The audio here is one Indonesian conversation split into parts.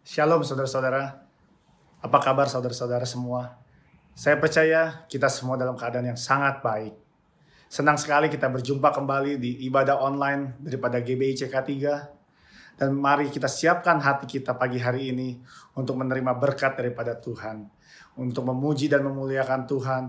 Shalom saudara-saudara, apa kabar saudara-saudara semua? Saya percaya kita semua dalam keadaan yang sangat baik. Senang sekali kita berjumpa kembali di ibadah online daripada GBI CK3. Dan mari kita siapkan hati kita pagi hari ini untuk menerima berkat daripada Tuhan. Untuk memuji dan memuliakan Tuhan,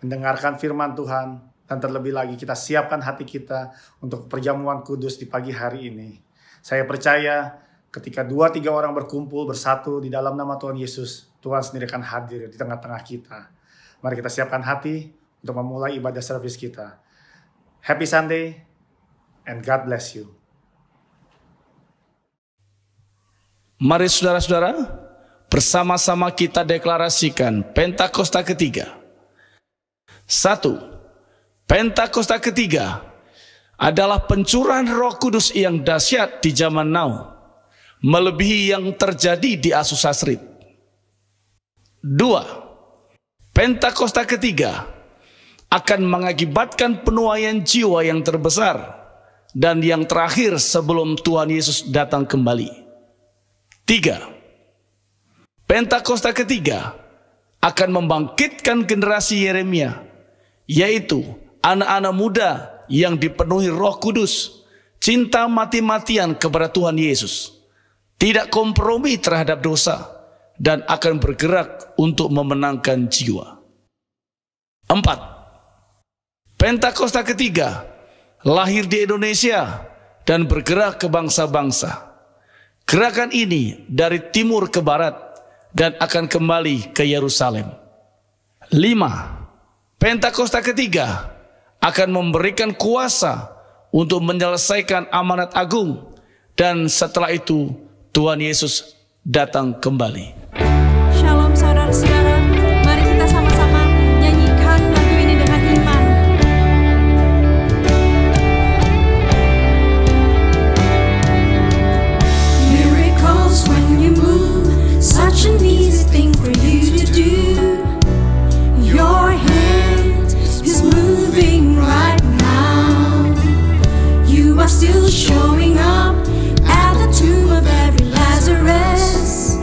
mendengarkan firman Tuhan, dan terlebih lagi kita siapkan hati kita untuk perjamuan kudus di pagi hari ini. Saya percaya ketika 2-3 orang berkumpul bersatu di dalam nama Tuhan Yesus, Tuhan sendiri akan hadir di tengah-tengah kita. Mari kita siapkan hati untuk memulai ibadah servis kita. Happy Sunday and God bless you. Mari saudara-saudara, bersama-sama kita deklarasikan Pentakosta ketiga. 1. Pentakosta ketiga adalah pencurahan Roh Kudus yang dahsyat di zaman now, melebihi yang terjadi di Azusa Street. 2. Pentakosta ketiga akan mengakibatkan penuaian jiwa yang terbesar dan yang terakhir sebelum Tuhan Yesus datang kembali. 3. Pentakosta ketiga akan membangkitkan generasi Yeremia, yaitu anak-anak muda yang dipenuhi Roh Kudus, cinta mati-matian kepada Tuhan Yesus, tidak kompromi terhadap dosa, dan akan bergerak untuk memenangkan jiwa. 4. Pentakosta ketiga lahir di Indonesia dan bergerak ke bangsa-bangsa. Gerakan ini dari timur ke barat dan akan kembali ke Yerusalem. 5. Pentakosta ketiga akan memberikan kuasa untuk menyelesaikan amanat agung, dan setelah itu Tuhan Yesus datang kembali. Shalom saudara-saudara, mari kita sama-sama nyanyikan lagu ini dengan iman. Miracles when you move, such an easy thing for you to do. Your hand is moving right now. You are still showing up at the tomb of every Lazarus.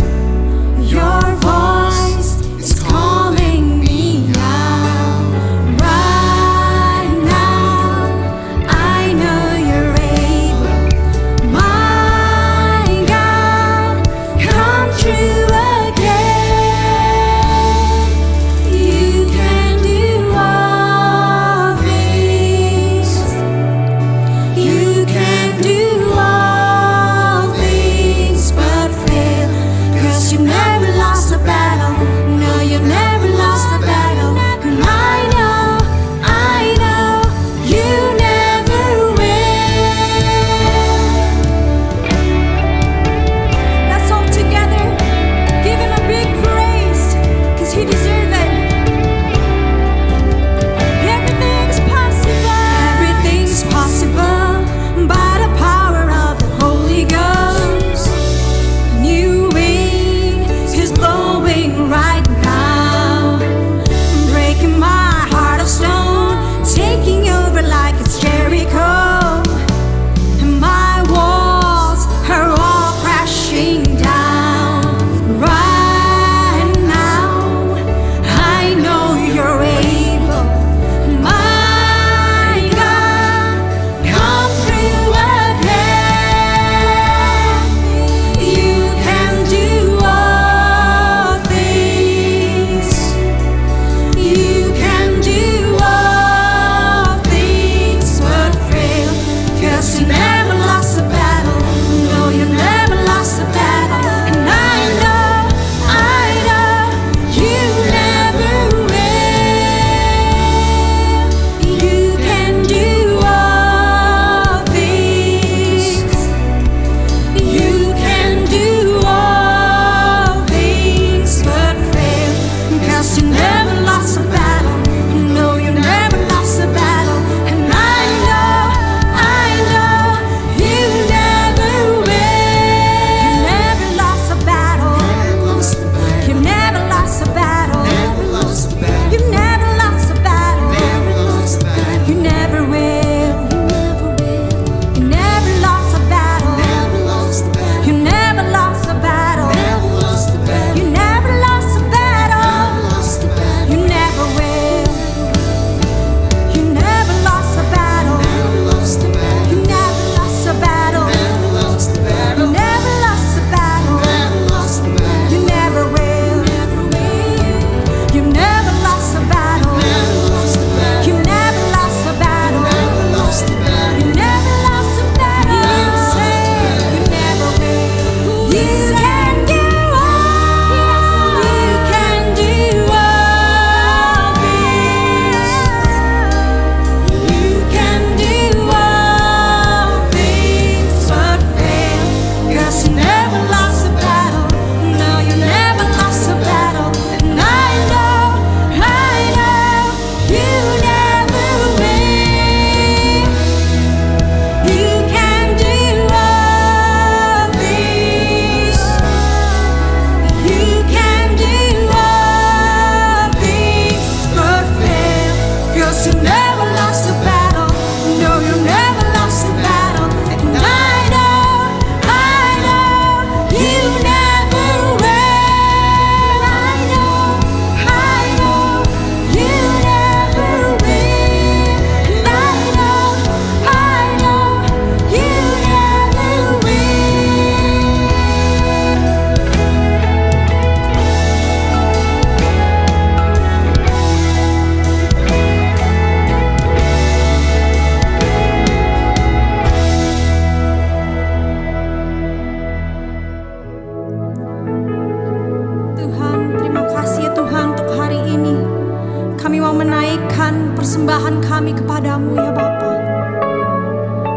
persembahan kami kepadamu ya Bapa.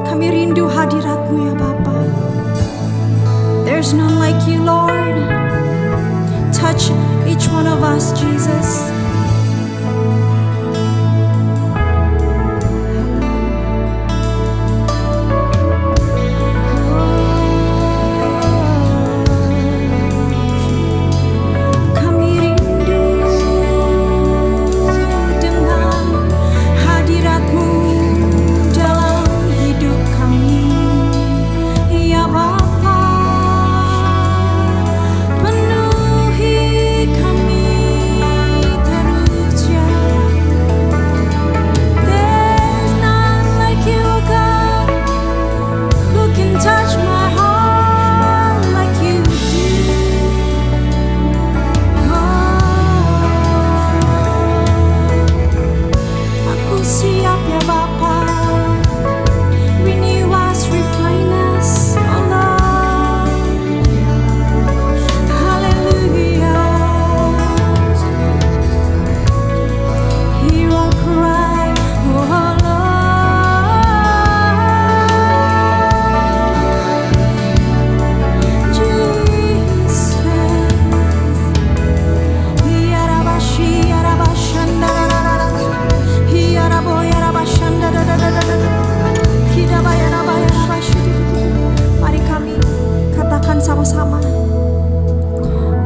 Kami rindu hadirat-Mu ya Bapa. There's none like you, Lord. Touch each one of us, Jesus. Sama-sama.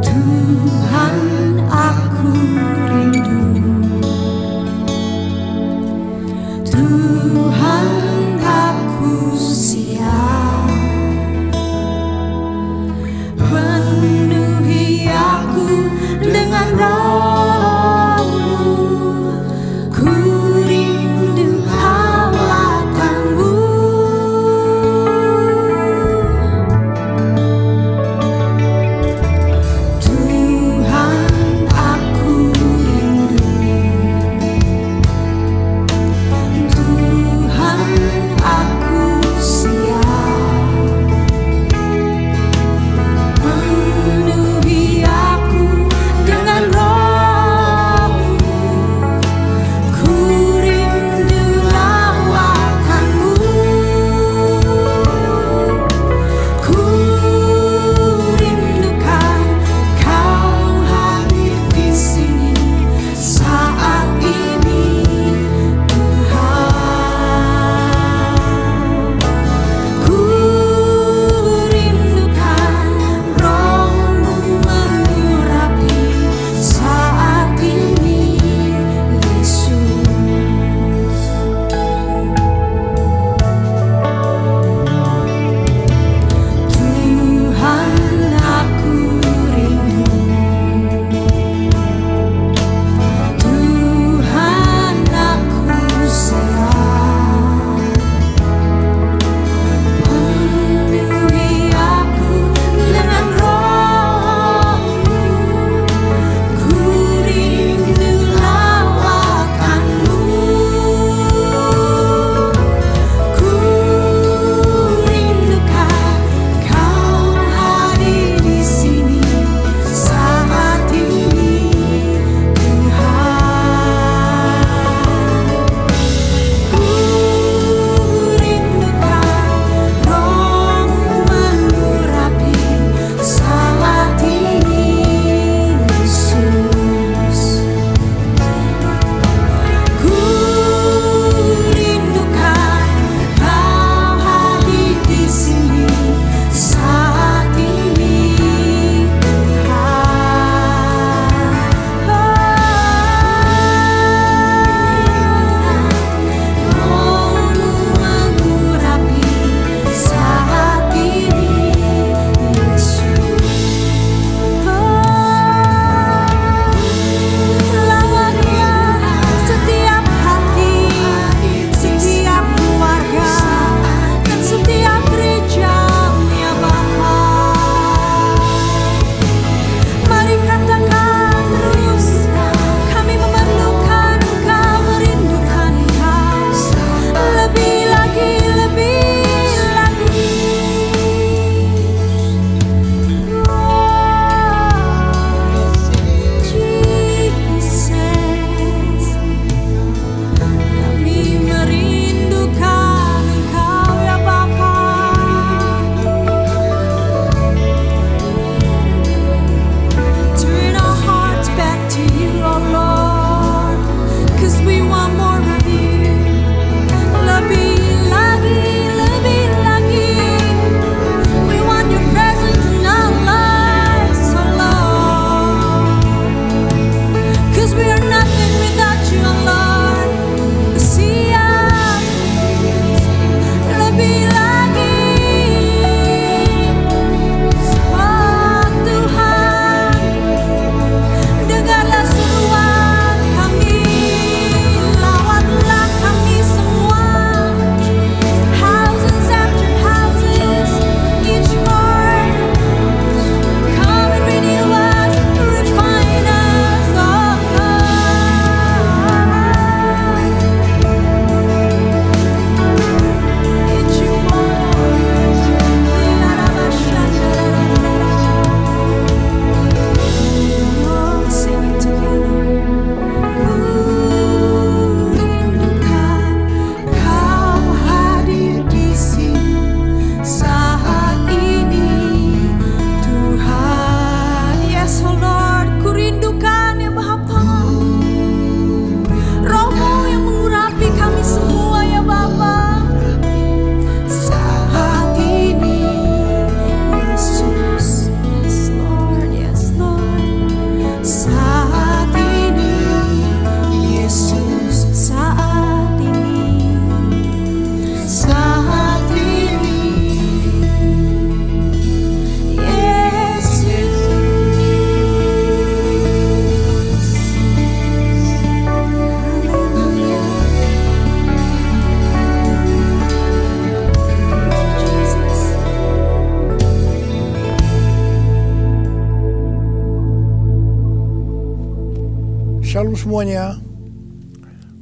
Tuhan, aku rindu. Tuhan, aku siap. Penuhi aku dengan Roh-Mu. Ku rindu hawatan-Mu. Tuhan, Shalom semuanya.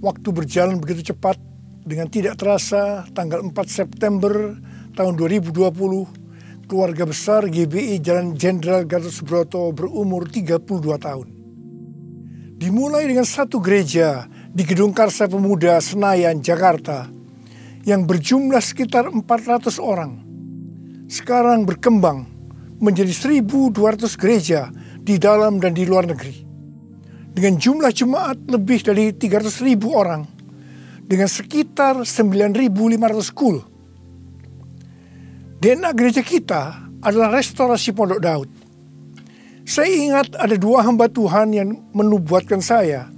Waktu berjalan begitu cepat. Dengan tidak terasa, tanggal 4 September tahun 2020, keluarga besar GBI Jalan Jenderal Gatot Subroto berumur 32 tahun. Dimulai dengan satu gereja di Gedung Karsa Pemuda, Senayan, Jakarta, yang berjumlah sekitar 400 orang. Sekarang berkembang menjadi 1.200 gereja di dalam dan di luar negeri. Dengan jumlah jemaat lebih dari 300.000 orang, dengan sekitar 9.500 school. DNA gereja kita adalah restorasi Pondok Daud. Saya ingat ada 2 hamba Tuhan yang menubuatkan saya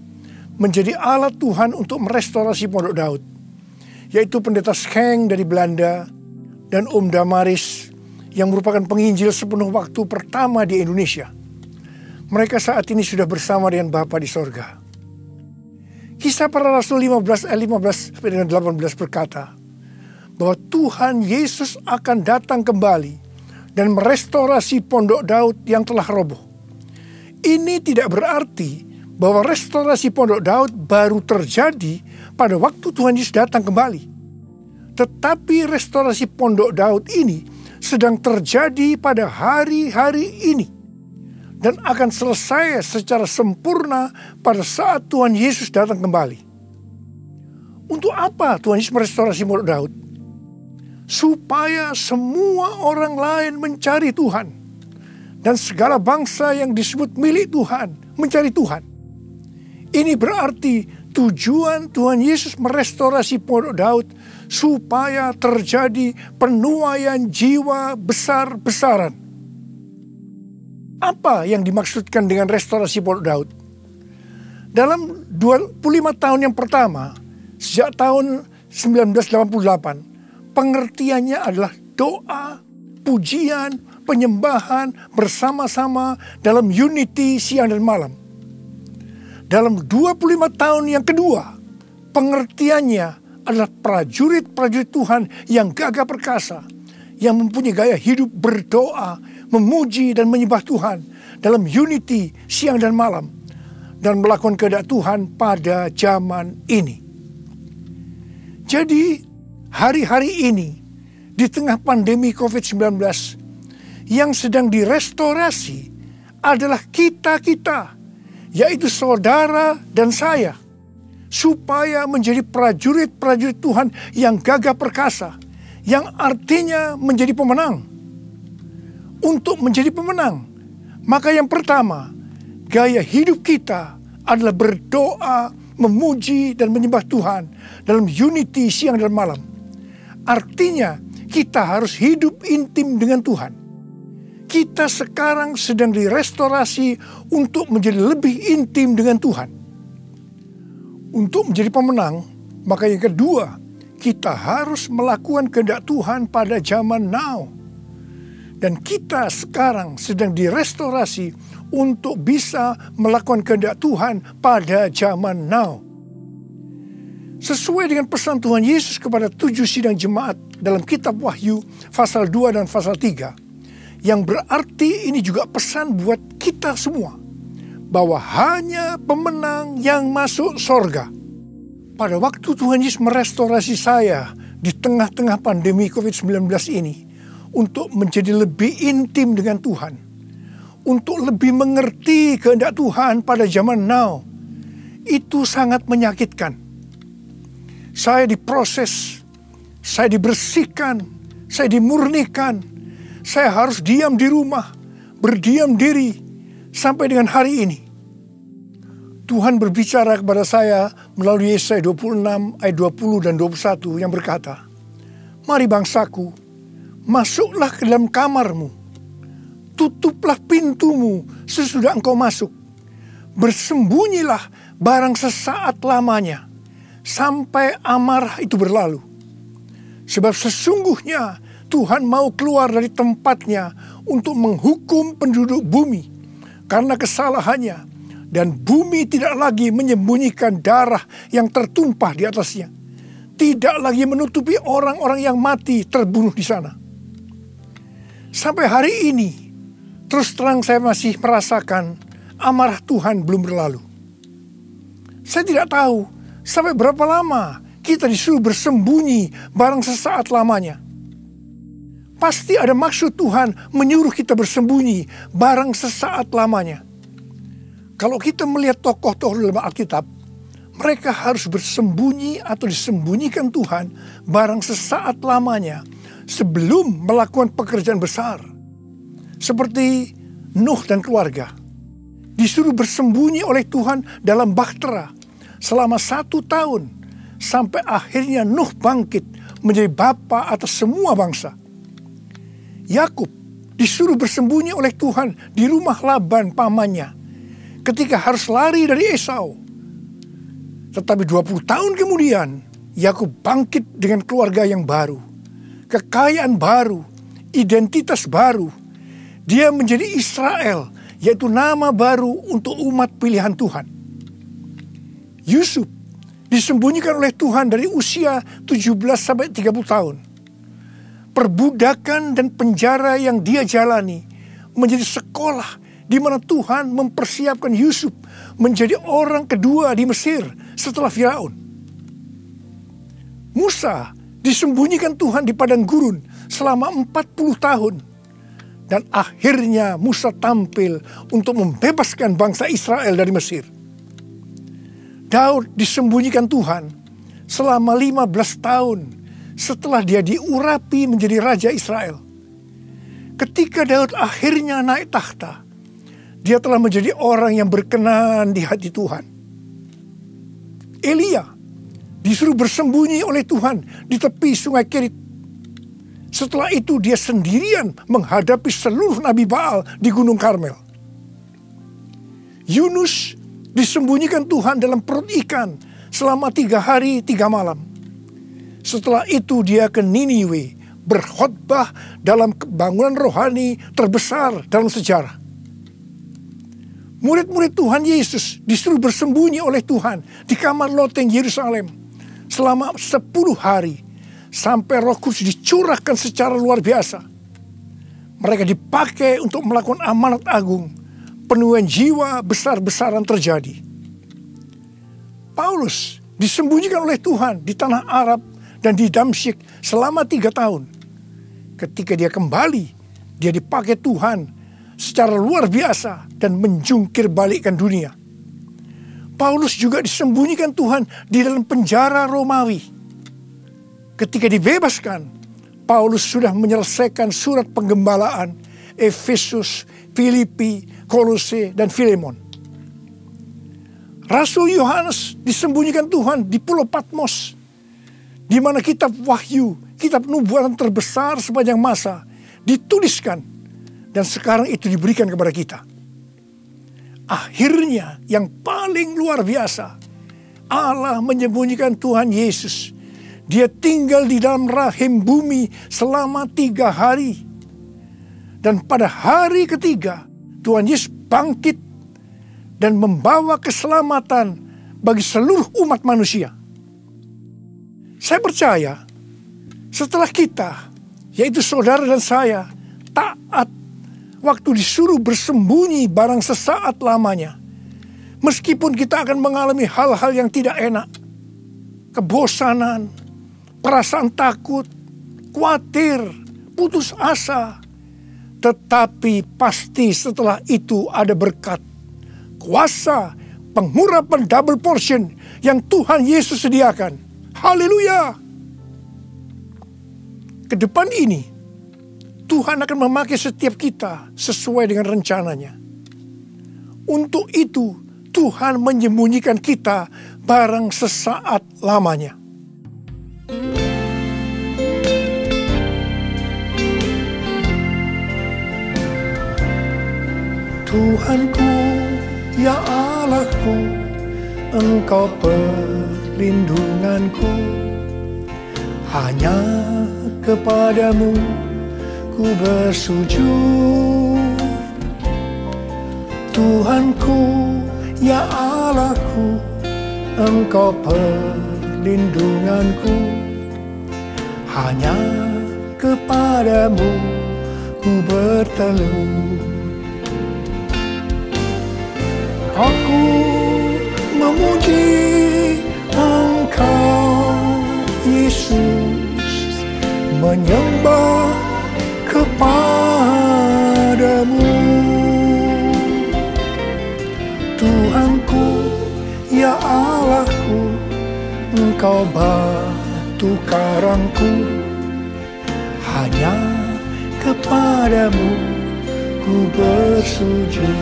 menjadi alat Tuhan untuk merestorasi Pondok Daud, yaitu Pendeta Scheng dari Belanda dan Om Damaris yang merupakan penginjil sepenuh waktu pertama di Indonesia. Mereka saat ini sudah bersama dengan Bapa di sorga. Kisah Para Rasul 15 ayat 15 sampai dengan 18 berkata bahwa Tuhan Yesus akan datang kembali dan merestorasi Pondok Daud yang telah roboh. Ini tidak berarti bahwa restorasi Pondok Daud baru terjadi pada waktu Tuhan Yesus datang kembali. Tetapi restorasi Pondok Daud ini sedang terjadi pada hari-hari ini. Dan akan selesai secara sempurna pada saat Tuhan Yesus datang kembali. Untuk apa Tuhan Yesus merestorasi Pondok Daud? Supaya semua orang lain mencari Tuhan. Dan segala bangsa yang disebut milik Tuhan mencari Tuhan. Ini berarti tujuan Tuhan Yesus merestorasi Pondok Daud supaya terjadi penuaian jiwa besar-besaran. Apa yang dimaksudkan dengan restorasi Pondok Daud? Dalam 25 tahun yang pertama, sejak tahun 1988, pengertiannya adalah doa, pujian, penyembahan bersama-sama dalam unity siang dan malam. Dalam 25 tahun yang kedua, pengertiannya adalah prajurit-prajurit Tuhan yang gagah perkasa, yang mempunyai gaya hidup berdoa, memuji dan menyembah Tuhan dalam unity siang dan malam, dan melakukan kehendak Tuhan pada zaman ini. Jadi hari-hari ini di tengah pandemi COVID-19 yang sedang direstorasi adalah kita-kita, yaitu saudara dan saya, supaya menjadi prajurit-prajurit Tuhan yang gagah perkasa, yang artinya menjadi pemenang. Untuk menjadi pemenang, maka yang pertama, gaya hidup kita adalah berdoa, memuji dan menyembah Tuhan dalam unity siang dan malam. Artinya kita harus hidup intim dengan Tuhan. Kita sekarang sedang direstorasi untuk menjadi lebih intim dengan Tuhan. Untuk menjadi pemenang, maka yang kedua, kita harus melakukan kehendak Tuhan pada zaman now. Dan kita sekarang sedang direstorasi untuk bisa melakukan kehendak Tuhan pada zaman now. Sesuai dengan pesan Tuhan Yesus kepada 7 sidang jemaat dalam kitab Wahyu pasal 2 dan pasal 3. Yang berarti ini juga pesan buat kita semua. Bahwa hanya pemenang yang masuk sorga. Pada waktu Tuhan Yesus merestorasi saya di tengah-tengah pandemi COVID-19 ini, untuk menjadi lebih intim dengan Tuhan, untuk lebih mengerti kehendak Tuhan pada zaman now, itu sangat menyakitkan. Saya diproses, saya dibersihkan, saya dimurnikan, saya harus diam di rumah, berdiam diri sampai dengan hari ini. Tuhan berbicara kepada saya melalui Yesaya 26 ayat 20 dan 21 yang berkata, "Mari bangsaku, masuklah ke dalam kamarmu, tutuplah pintumu sesudah engkau masuk. Bersembunyilah barang sesaat lamanya, sampai amarah itu berlalu. Sebab sesungguhnya Tuhan mau keluar dari tempatnya untuk menghukum penduduk bumi karena kesalahannya, dan bumi tidak lagi menyembunyikan darah yang tertumpah di atasnya. Tidak lagi menutupi orang-orang yang mati terbunuh di sana." Sampai hari ini, terus terang saya masih merasakan amarah Tuhan belum berlalu. Saya tidak tahu sampai berapa lama kita disuruh bersembunyi barang sesaat lamanya. Pasti ada maksud Tuhan menyuruh kita bersembunyi barang sesaat lamanya. Kalau kita melihat tokoh-tokoh dalam Alkitab, mereka harus bersembunyi atau disembunyikan Tuhan barang sesaat lamanya sebelum melakukan pekerjaan besar. Seperti Nuh dan keluarga. Disuruh bersembunyi oleh Tuhan dalam bahtera selama 1 tahun. Sampai akhirnya Nuh bangkit menjadi bapa atas semua bangsa. Yakub disuruh bersembunyi oleh Tuhan di rumah Laban pamannya ketika harus lari dari Esau. Tetapi 20 tahun kemudian Yakub bangkit dengan keluarga yang baru, kekayaan baru, identitas baru. Dia menjadi Israel, yaitu nama baru untuk umat pilihan Tuhan. Yusuf disembunyikan oleh Tuhan dari usia 17 sampai 30 tahun. Perbudakan dan penjara yang dia jalani menjadi sekolah di mana Tuhan mempersiapkan Yusuf menjadi orang kedua di Mesir setelah Firaun. Musa disembunyikan Tuhan di padang gurun selama 40 tahun. Dan akhirnya Musa tampil untuk membebaskan bangsa Israel dari Mesir. Daud disembunyikan Tuhan selama 15 tahun setelah dia diurapi menjadi raja Israel. Ketika Daud akhirnya naik takhta, dia telah menjadi orang yang berkenan di hati Tuhan. Elia disuruh bersembunyi oleh Tuhan di tepi sungai Kerit. Setelah itu dia sendirian menghadapi seluruh Nabi Baal di Gunung Karmel. Yunus disembunyikan Tuhan dalam perut ikan selama 3 hari 3 malam. Setelah itu dia ke Niniwe berkhotbah dalam bangunan rohani terbesar dalam sejarah. Murid-murid Tuhan Yesus disuruh bersembunyi oleh Tuhan di kamar loteng Yerusalem selama 10 hari. Sampai Roh Kudus dicurahkan secara luar biasa. Mereka dipakai untuk melakukan amanat agung. Penuaian jiwa besar-besaran terjadi. Paulus disembunyikan oleh Tuhan di tanah Arab dan di Damsyik selama 3 tahun. Ketika dia kembali, dia dipakai Tuhan secara luar biasa dan menjungkir balikkan dunia. Paulus juga disembunyikan Tuhan di dalam penjara Romawi. Ketika dibebaskan, Paulus sudah menyelesaikan surat penggembalaan Efesus, Filipi, Kolose, dan Filemon. Rasul Yohanes disembunyikan Tuhan di Pulau Patmos, di mana kitab Wahyu, kitab nubuatan terbesar sepanjang masa, dituliskan, dan sekarang itu diberikan kepada kita. Akhirnya yang paling luar biasa, Allah menyembunyikan Tuhan Yesus. Dia tinggal di dalam rahim bumi selama 3 hari. Dan pada hari ketiga, Tuhan Yesus bangkit dan membawa keselamatan bagi seluruh umat manusia. Saya percaya, setelah kita, yaitu saudara dan saya, taat waktu disuruh bersembunyi barang sesaat lamanya, meskipun kita akan mengalami hal-hal yang tidak enak, kebosanan, perasaan takut, khawatir, putus asa. Tetapi pasti setelah itu ada berkat, kuasa, pengurapan double portion yang Tuhan Yesus sediakan. Haleluya! Kedepan ini, Tuhan akan memakai setiap kita sesuai dengan rencananya. Untuk itu, Tuhan menyembunyikan kita barang sesaat lamanya. Tuhanku, ya Allahku, Engkau perlindunganku. Hanya kepadamu ku bersujud. Tuhanku, ya Allahku, Engkau perlindunganku. Hanya kepadamu ku bertelut. Aku memuji Engkau batu karangku, hanya kepadamu ku bersujud.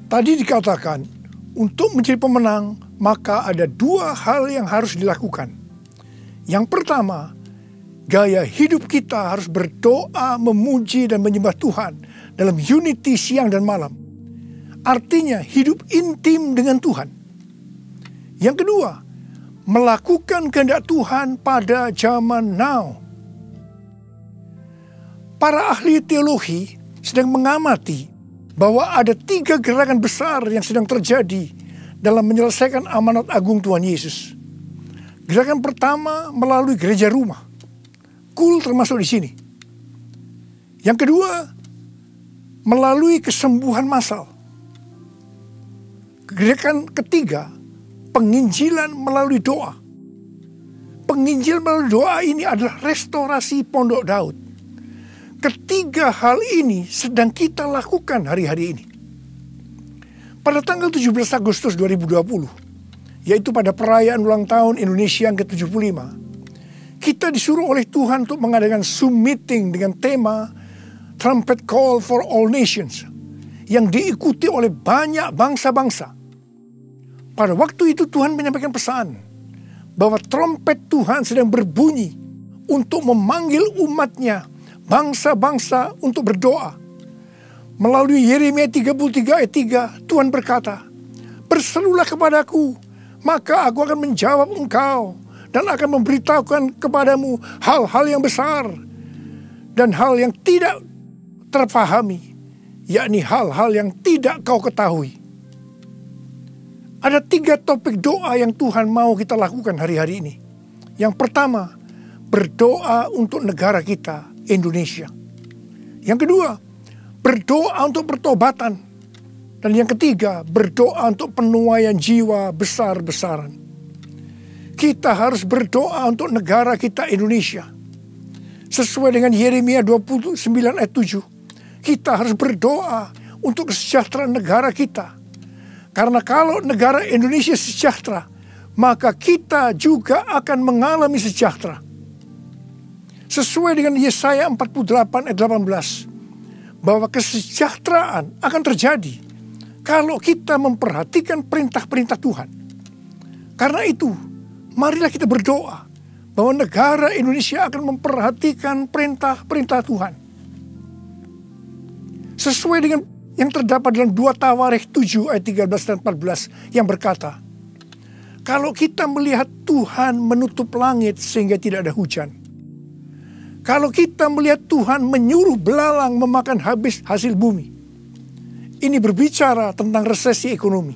Tadi dikatakan, untuk menjadi pemenang, maka ada dua hal yang harus dilakukan. Yang pertama, gaya hidup kita harus berdoa, memuji, dan menyembah Tuhan dalam unity siang dan malam. Artinya hidup intim dengan Tuhan. Yang kedua, melakukan kehendak Tuhan pada zaman now. Para ahli teologi sedang mengamati bahwa ada 3 gerakan besar yang sedang terjadi dalam menyelesaikan amanat agung Tuhan Yesus. Gerakan pertama melalui gereja rumah. Kul termasuk di sini. Yang kedua, melalui kesembuhan massal. Gerakan ketiga, penginjilan melalui doa. Penginjilan melalui doa ini adalah restorasi Pondok Daud. Ketiga hal ini sedang kita lakukan hari-hari ini. Pada tanggal 17 Agustus 2020, yaitu pada perayaan ulang tahun Indonesia yang ke-75, kita disuruh oleh Tuhan untuk mengadakan Zoom meeting dengan tema Trumpet Call for All Nations, yang diikuti oleh banyak bangsa-bangsa. Pada waktu itu Tuhan menyampaikan pesan bahwa trompet Tuhan sedang berbunyi untuk memanggil umatnya, bangsa-bangsa, untuk berdoa. Melalui Yeremia 33 ayat 3, Tuhan berkata, "Berserulah kepadaku, maka aku akan menjawab engkau dan akan memberitahukan kepadamu hal-hal yang besar dan hal yang tidak terpahami, yakni hal-hal yang tidak kau ketahui." Ada 3 topik doa yang Tuhan mau kita lakukan hari-hari ini. Yang pertama, berdoa untuk negara kita, Indonesia. Yang kedua, berdoa untuk pertobatan. Dan yang ketiga, berdoa untuk penuaian jiwa besar-besaran. Kita harus berdoa untuk negara kita, Indonesia. Sesuai dengan Yeremia 29 ayat 7, kita harus berdoa untuk kesejahteraan negara kita. Karena kalau negara Indonesia sejahtera, maka kita juga akan mengalami sejahtera. Sesuai dengan Yesaya 48 ayat 18, bahwa kesejahteraan akan terjadi kalau kita memperhatikan perintah-perintah Tuhan. Karena itu, marilah kita berdoa bahwa negara Indonesia akan memperhatikan perintah-perintah Tuhan. Sesuai dengan yang terdapat dalam 2 Tawarikh 7 ayat 13 dan 14 yang berkata, kalau kita melihat Tuhan menutup langit sehingga tidak ada hujan, kalau kita melihat Tuhan menyuruh belalang memakan habis hasil bumi, ini berbicara tentang resesi ekonomi.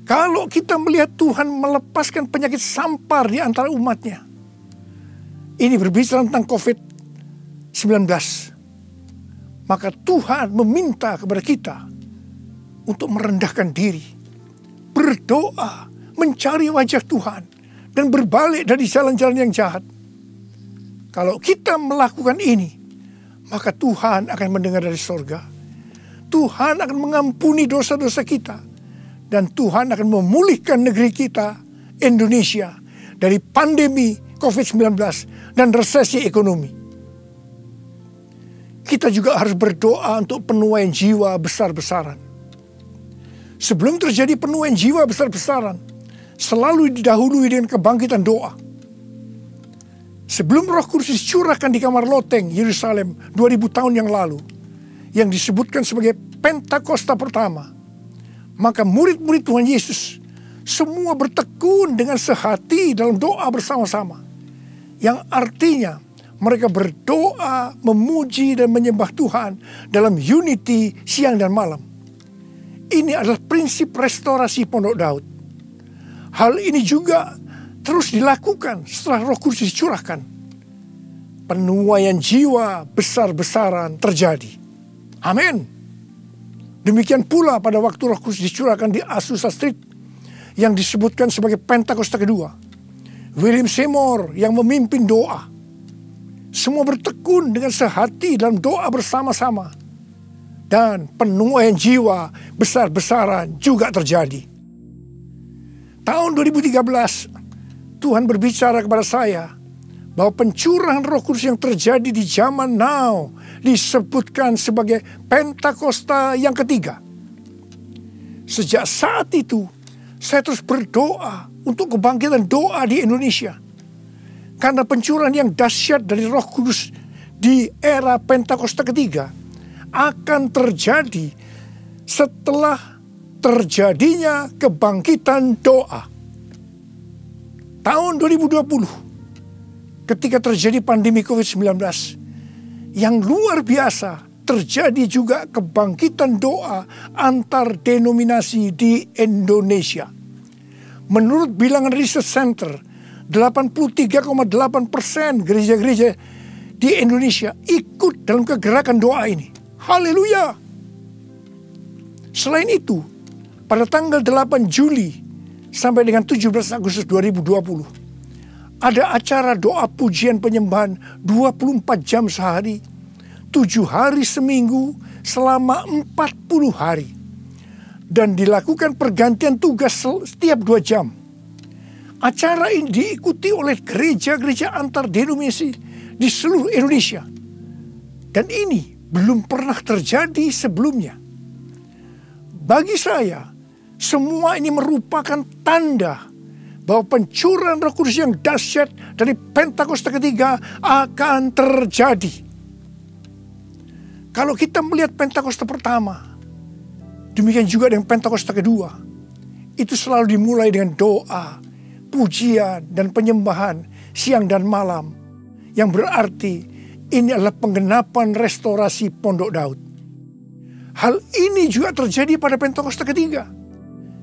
Kalau kita melihat Tuhan melepaskan penyakit sampar di antara umatnya, ini berbicara tentang COVID-19. Maka Tuhan meminta kepada kita untuk merendahkan diri, berdoa, mencari wajah Tuhan, dan berbalik dari jalan-jalan yang jahat. Kalau kita melakukan ini, maka Tuhan akan mendengar dari sorga. Tuhan akan mengampuni dosa-dosa kita. Dan Tuhan akan memulihkan negeri kita, Indonesia, dari pandemi COVID-19 dan resesi ekonomi. Kita juga harus berdoa untuk penuaian jiwa besar-besaran. Sebelum terjadi penuaian jiwa besar-besaran, selalu didahului dengan kebangkitan doa. Sebelum Roh Kudus dicurahkan di kamar loteng Yerusalem 2000 tahun yang lalu, yang disebutkan sebagai Pentakosta pertama, maka murid-murid Tuhan Yesus semua bertekun dengan sehati dalam doa bersama-sama, yang artinya mereka berdoa, memuji dan menyembah Tuhan dalam unity siang dan malam. Ini adalah prinsip restorasi Pondok Daud. Hal ini juga terus dilakukan setelah Roh Kudus dicurahkan. Penuaian jiwa besar-besaran terjadi. Amin. Demikian pula pada waktu Roh Kudus dicurahkan di Azusa Street yang disebutkan sebagai Pentakosta kedua. William Seymour yang memimpin doa. Semua bertekun dengan sehati dalam doa bersama-sama. dan penuaian jiwa besar-besaran juga terjadi. Tahun 2013, Tuhan berbicara kepada saya bahwa pencurahan Roh Kudus yang terjadi di zaman now disebutkan sebagai Pentakosta yang ketiga. Sejak saat itu, saya terus berdoa untuk kebangkitan doa di Indonesia. Karena pencurahan yang dahsyat dari Roh Kudus di era Pentakosta ketiga akan terjadi setelah terjadinya kebangkitan doa. Tahun 2020, ketika terjadi pandemi COVID-19, yang luar biasa, terjadi juga kebangkitan doa antar denominasi di Indonesia. Menurut bilangan Research Center, 83,8% gereja-gereja di Indonesia ikut dalam kegerakan doa ini. Haleluya! Selain itu, pada tanggal 8 Juli sampai dengan 17 Agustus 2020, ada acara doa pujian penyembahan 24 jam sehari, 7 hari seminggu, selama 40 hari. Dan dilakukan pergantian tugas setiap 2 jam. Acara ini diikuti oleh gereja-gereja antar denominasi di seluruh Indonesia. Dan ini belum pernah terjadi sebelumnya. Bagi saya, semua ini merupakan tanda bahwa pencurahan Roh Kudus yang dahsyat dari Pentakosta ketiga akan terjadi. Kalau kita melihat Pentakosta pertama, demikian juga dengan Pentakosta kedua, itu selalu dimulai dengan doa, pujian, dan penyembahan siang dan malam, yang berarti ini adalah penggenapan restorasi Pondok Daud. Hal ini juga terjadi pada Pentakosta ketiga.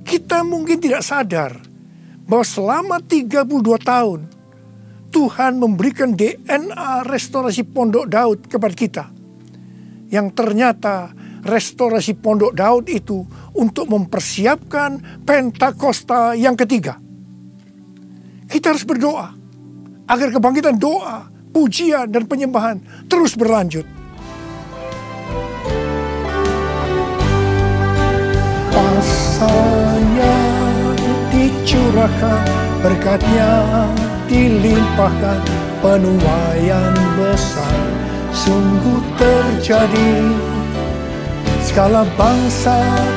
Kita mungkin tidak sadar bahwa selama 32 tahun Tuhan memberikan DNA restorasi Pondok Daud kepada kita. Yang ternyata restorasi Pondok Daud itu untuk mempersiapkan Pentakosta yang ketiga. Kita harus berdoa agar kebangkitan doa, pujian, dan penyembahan terus berlanjut. Pasanya dicurahkan, berkatnya dilimpahkan, penuaian besar sungguh terjadi. Segala bangsa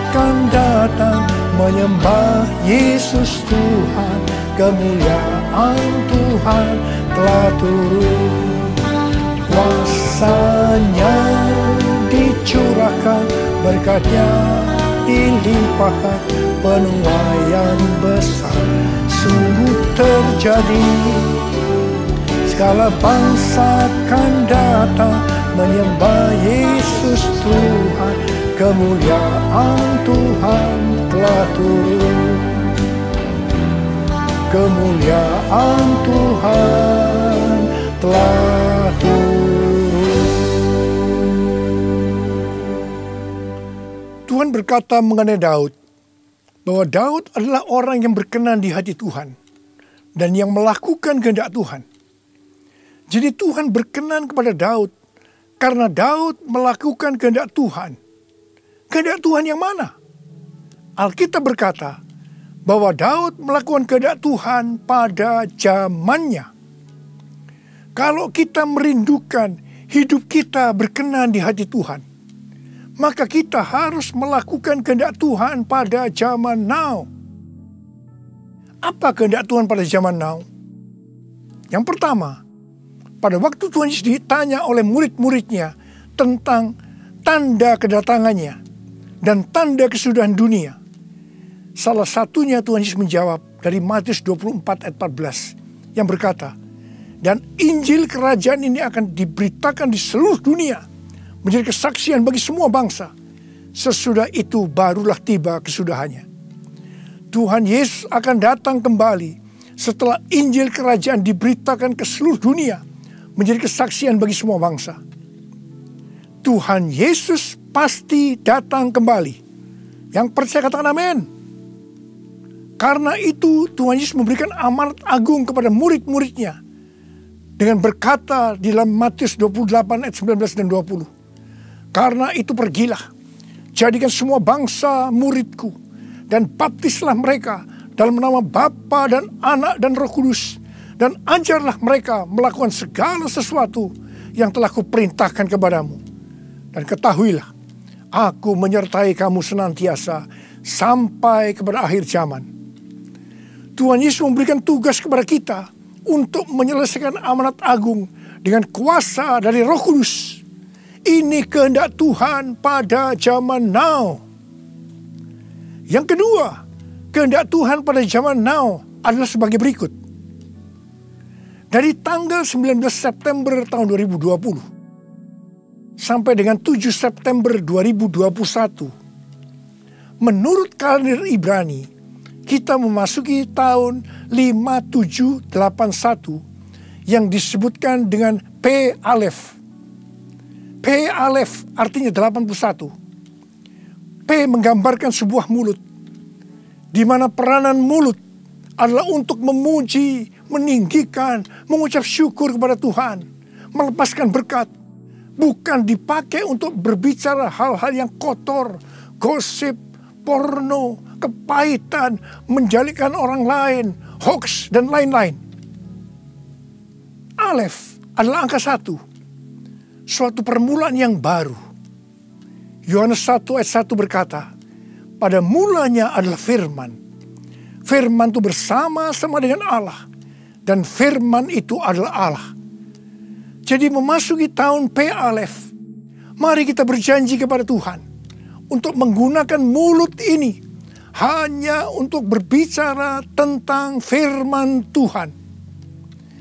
akan datang menyembah Yesus Tuhan, kemuliaan Tuhan telah turun. Kuasanya dicurahkan, berkatnya dilimpahkan, penuaian besar sungguh terjadi. Segala bangsa akan datang menyembah Yesus Tuhan, kemuliaan Tuhan telah turun. Kemuliaan Tuhan telah turun. Tuhan berkata mengenai Daud, bahwa Daud adalah orang yang berkenan di hati Tuhan dan yang melakukan kehendak Tuhan. Jadi Tuhan berkenan kepada Daud karena Daud melakukan kehendak Tuhan. Kehendak Tuhan yang mana? Alkitab berkata bahwa Daud melakukan kehendak Tuhan pada zamannya. Kalau kita merindukan hidup kita berkenan di hati Tuhan, maka kita harus melakukan kehendak Tuhan pada zaman now. Apa kehendak Tuhan pada zaman now? Yang pertama, pada waktu Tuhan Yesus ditanya oleh murid-muridnya tentang tanda kedatangannya dan tanda kesudahan dunia, salah satunya Tuhan Yesus menjawab dari Matius 24 ayat 14 yang berkata, dan Injil kerajaan ini akan diberitakan di seluruh dunia menjadi kesaksian bagi semua bangsa. Sesudah itu barulah tiba kesudahannya. Tuhan Yesus akan datang kembali setelah Injil kerajaan diberitakan ke seluruh dunia menjadi kesaksian bagi semua bangsa. Tuhan Yesus pasti datang kembali. Yang percaya katakan amin. Karena itu Tuhan Yesus memberikan amanat agung kepada murid-muridnya dengan berkata di dalam Matius 28 ayat 19 dan 20. Karena itu pergilah jadikan semua bangsa muridku, dan baptislah mereka dalam nama Bapa dan Anak dan Roh Kudus, dan ajarlah mereka melakukan segala sesuatu yang telah kuperintahkan kepadamu. Dan ketahuilah, aku menyertai kamu senantiasa sampai kepada akhir zaman. Tuhan Yesus memberikan tugas kepada kita untuk menyelesaikan amanat agung dengan kuasa dari Roh Kudus. Ini kehendak Tuhan pada zaman now. Yang kedua, kehendak Tuhan pada zaman now adalah sebagai berikut. Dari tanggal 19 September tahun 2020 sampai dengan 7 September 2021, menurut kalender Ibrani, kita memasuki tahun 5781 yang disebutkan dengan P Alef. P Alef artinya 81. P menggambarkan sebuah mulut, di mana peranan mulut adalah untuk memuji, meninggikan, mengucap syukur kepada Tuhan, melepaskan berkat, bukan dipakai untuk berbicara hal-hal yang kotor, gosip, porno, kepahitan, menjalikan orang lain, hoax, dan lain-lain. Alef adalah angka 1. Suatu permulaan yang baru. Yohanes 1 ayat 1 berkata, pada mulanya adalah firman. Firman itu bersama-sama dengan Allah. Dan firman itu adalah Allah. Jadi memasuki tahun P Alef, mari kita berjanji kepada Tuhan untuk menggunakan mulut ini hanya untuk berbicara tentang firman Tuhan.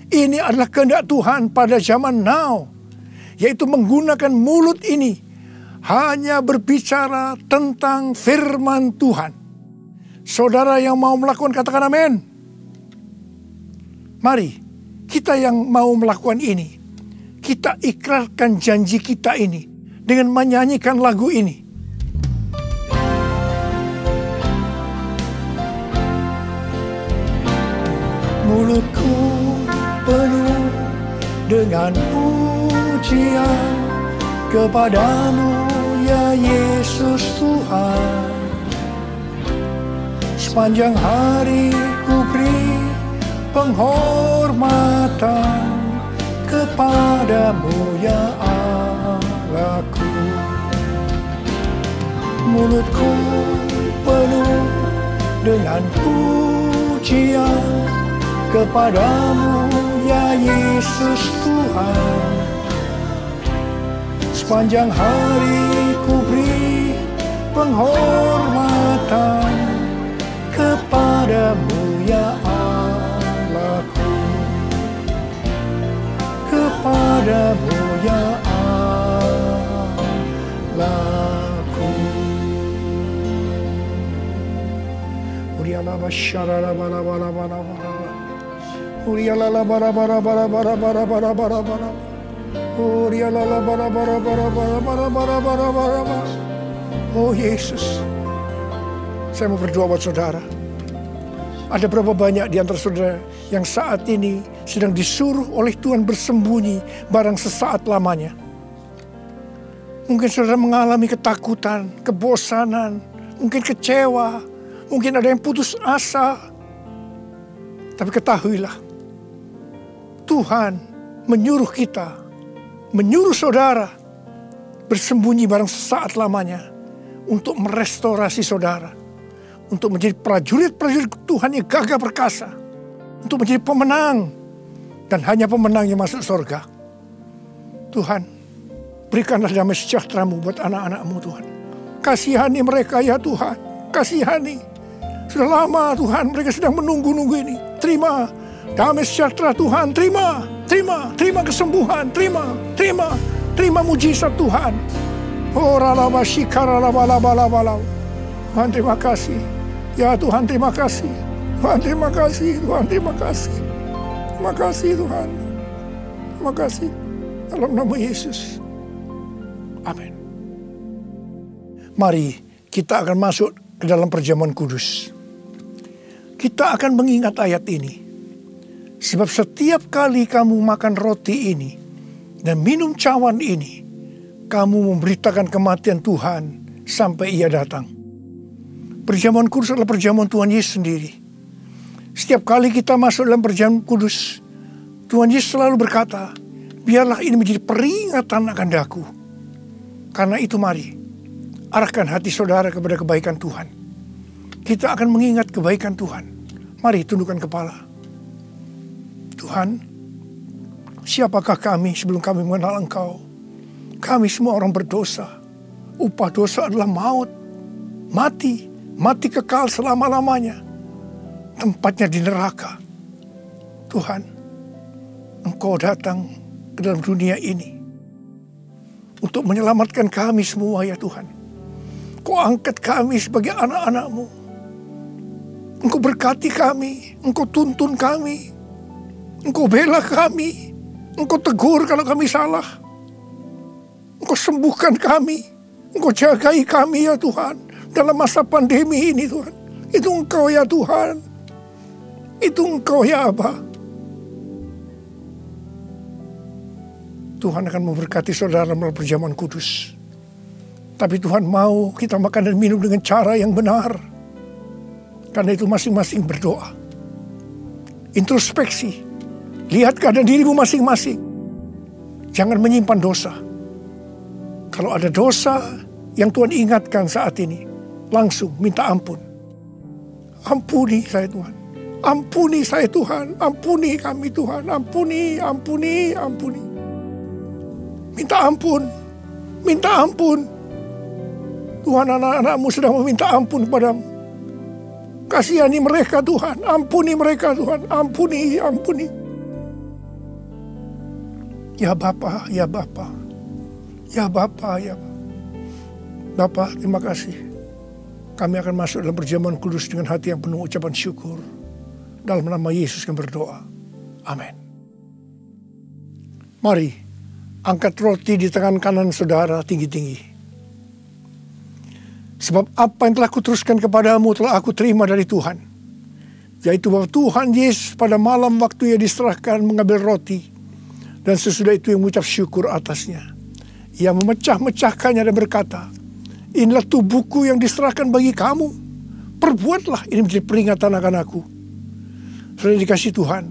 Ini adalah kehendak Tuhan pada zaman now, yaitu menggunakan mulut ini hanya berbicara tentang firman Tuhan. Saudara yang mau melakukan, katakan amin. Mari kita yang mau melakukan ini, kita ikrarkan janji kita ini dengan menyanyikan lagu ini. Mulutku penuh dengan pujian kepadamu ya Yesus Tuhan. Sepanjang hari ku beri penghormatan kepadamu ya Allahku. Mulutku penuh dengan pujian kepadamu ya Yesus Tuhan. Sepanjang hari ku beri penghormatan kepadamu ya Allahku. Kepadamu ya Allahku. Uriala basyara bala bala bala bala. Uriala bara bara bara bara bara bara bara bara. Uriala bara bara bara bara bara bara bara bara. Oh Yesus, saya mau berdoa buat saudara. Ada berapa banyak di antara saudara yang saat ini sedang disuruh oleh Tuhan bersembunyi barang sesaat lamanya. Mungkin saudara mengalami ketakutan, kebosanan, mungkin kecewa, mungkin ada yang putus asa. Tapi ketahuilah, Tuhan menyuruh kita, menyuruh saudara bersembunyi barang sesaat lamanya untuk merestorasi saudara. Untuk menjadi prajurit-prajurit Tuhan yang gagah perkasa. Untuk menjadi pemenang. Dan hanya pemenang yang masuk surga. Tuhan, berikanlah damai sejahtera-Mu buat anak-anak-Mu Tuhan. Kasihani mereka ya Tuhan. Kasihani. Sudah lama Tuhan mereka sedang menunggu-nunggu ini. Terima damai sejahtera Tuhan. Terima kesembuhan. Terima mujizat Tuhan. Oh ralabashikara. Tuhan terima kasih. Ya Tuhan terima kasih. Tuhan terima kasih. Tuhan terima kasih. Terima kasih Tuhan. Terima kasih. Dalam nama Yesus. Amin. Mari kita akan masuk ke dalam perjamuan kudus. Kita akan mengingat ayat ini. Sebab setiap kali kamu makan roti ini dan minum cawan ini, kamu memberitakan kematian Tuhan sampai ia datang. Perjamuan kudus adalah perjamuan Tuhan Yesus sendiri. Setiap kali kita masuk dalam perjamuan kudus, Tuhan Yesus selalu berkata, biarlah ini menjadi peringatan akan daku. Karena itu mari, arahkan hati saudara kepada kebaikan Tuhan. Kita akan mengingat kebaikan Tuhan. Mari tundukkan kepala. Tuhan, siapakah kami sebelum kami mengenal Engkau? Kami semua orang berdosa. Upah dosa adalah maut. Mati kekal selama-lamanya. Tempatnya di neraka. Tuhan, Engkau datang ke dalam dunia ini untuk menyelamatkan kami semua ya Tuhan. Kau angkat kami sebagai anak-anak-Mu. Engkau berkati kami, Engkau tuntun kami, Engkau bela kami, Engkau tegur kalau kami salah. Engkau sembuhkan kami, Engkau jagai kami ya Tuhan. Dalam masa pandemi ini Tuhan, itu Engkau ya Tuhan. Itu Engkau ya Aba. Tuhan akan memberkati saudara melalui perjamuan kudus. Tapi Tuhan mau kita makan dan minum dengan cara yang benar. Karena itu masing-masing berdoa. Introspeksi. Lihat keadaan dirimu masing-masing. Jangan menyimpan dosa. Kalau ada dosa yang Tuhan ingatkan saat ini, langsung minta ampun. Ampuni saya Tuhan. Ampuni saya Tuhan. Ampuni kami Tuhan. Ampuni. Minta ampun. Minta ampun. Tuhan, anak-anak-Mu sedang meminta ampun kepadamu. Kasihani mereka Tuhan. Ampuni mereka Tuhan. Ampuni. Ya Bapa, ya Bapa. Ya Bapa, ya Bapa. Bapa, terima kasih. Kami akan masuk dalam perjamuan kudus dengan hati yang penuh ucapan syukur. Dalam nama Yesus kami berdoa. Amin. Mari, angkat roti di tangan kanan saudara tinggi-tinggi. Sebab apa yang telah kuteruskan kepadamu telah aku terima dari Tuhan. Yaitu bahwa Tuhan Yesus pada malam waktu ia diserahkan mengambil roti. Dan sesudah itu yang mengucap syukur atasnya. Ia memecah-mecahkannya dan berkata, inilah tubuhku yang diserahkan bagi kamu. Perbuatlah ini menjadi peringatan akan aku. Sudah dikasih Tuhan,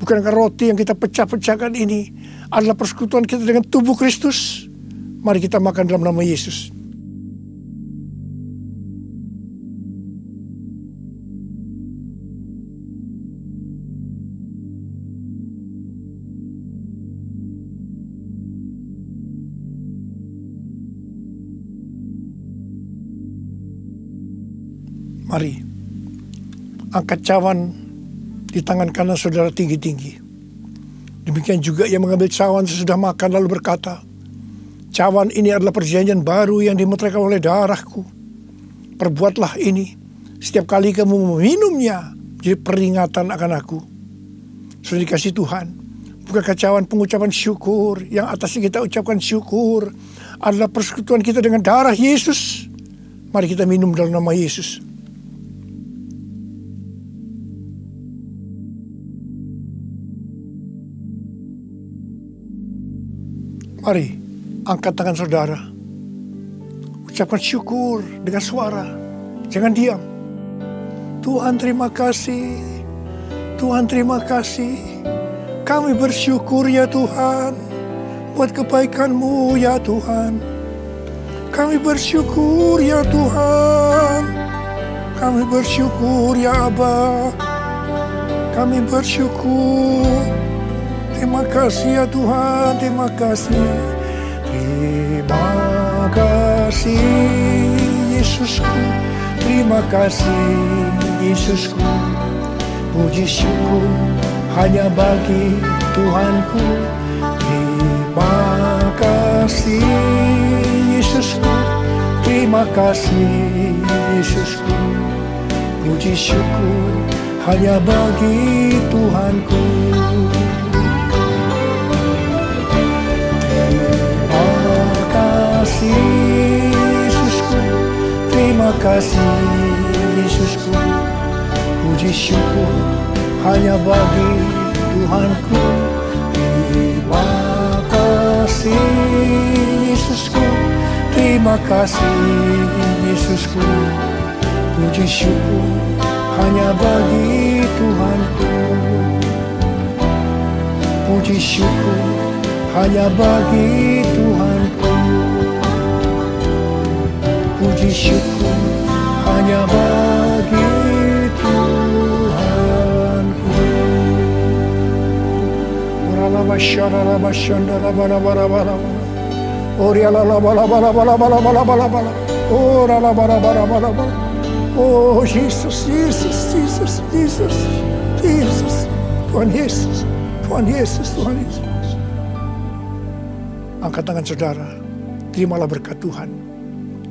bukankah roti yang kita pecah-pecahkan ini adalah persekutuan kita dengan tubuh Kristus? Mari kita makan dalam nama Yesus. Mari, angkat cawan di tangan kanan saudara tinggi-tinggi. Demikian juga ia mengambil cawan sesudah makan lalu berkata, cawan ini adalah perjanjian baru yang dimeteraikan oleh darahku. Perbuatlah ini setiap kali kamu meminumnya, jadi peringatan akan aku. Sudah dikasih Tuhan, bukankah cawan pengucapan syukur yang atasnya kita ucapkan syukur adalah persekutuan kita dengan darah Yesus. Mari kita minum dalam nama Yesus. Mari, angkat tangan saudara. Ucapkan syukur dengan suara. Jangan diam. Tuhan terima kasih. Tuhan terima kasih. Kami bersyukur ya Tuhan. Buat kebaikan-Mu ya Tuhan. Kami bersyukur ya Tuhan. Kami bersyukur ya Aba. Kami bersyukur. Terima kasih ya Tuhan, terima kasih. Terima kasih Yesusku. Terima kasih Yesusku. Puji syukur hanya bagi Tuhanku. Terima kasih Yesusku. Terima kasih Yesusku. Puji syukur hanya bagi Tuhanku. Yesusku, terima kasih Yesusku. Puji syukur hanya bagi Tuhanku. Terima kasih Yesusku. Terima terima kasih Yesusku. Puji syukur hanya bagi Tuhanku. Puji syukur hanya bagi Tuhanku. Puji syukur hanya bagi Tuhanku. Oh Yesus, Yesus, Yesus, Yesus, Yesus, Tuhan Yesus, Tuhan Yesus, Tuhan Yesus. Angkat tangan saudara, terimalah berkat Tuhan.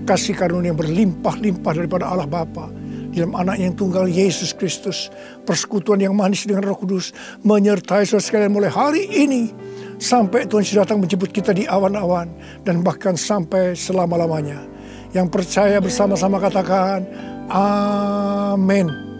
Kasih karunia yang berlimpah-limpah daripada Allah Bapa dalam anak yang tunggal Yesus Kristus. Persekutuan yang manis dengan Roh Kudus menyertai saudara sekalian mulai hari ini sampai Tuhan Yesus datang menjemput kita di awan-awan dan bahkan sampai selama-lamanya. Yang percaya bersama-sama katakan amin.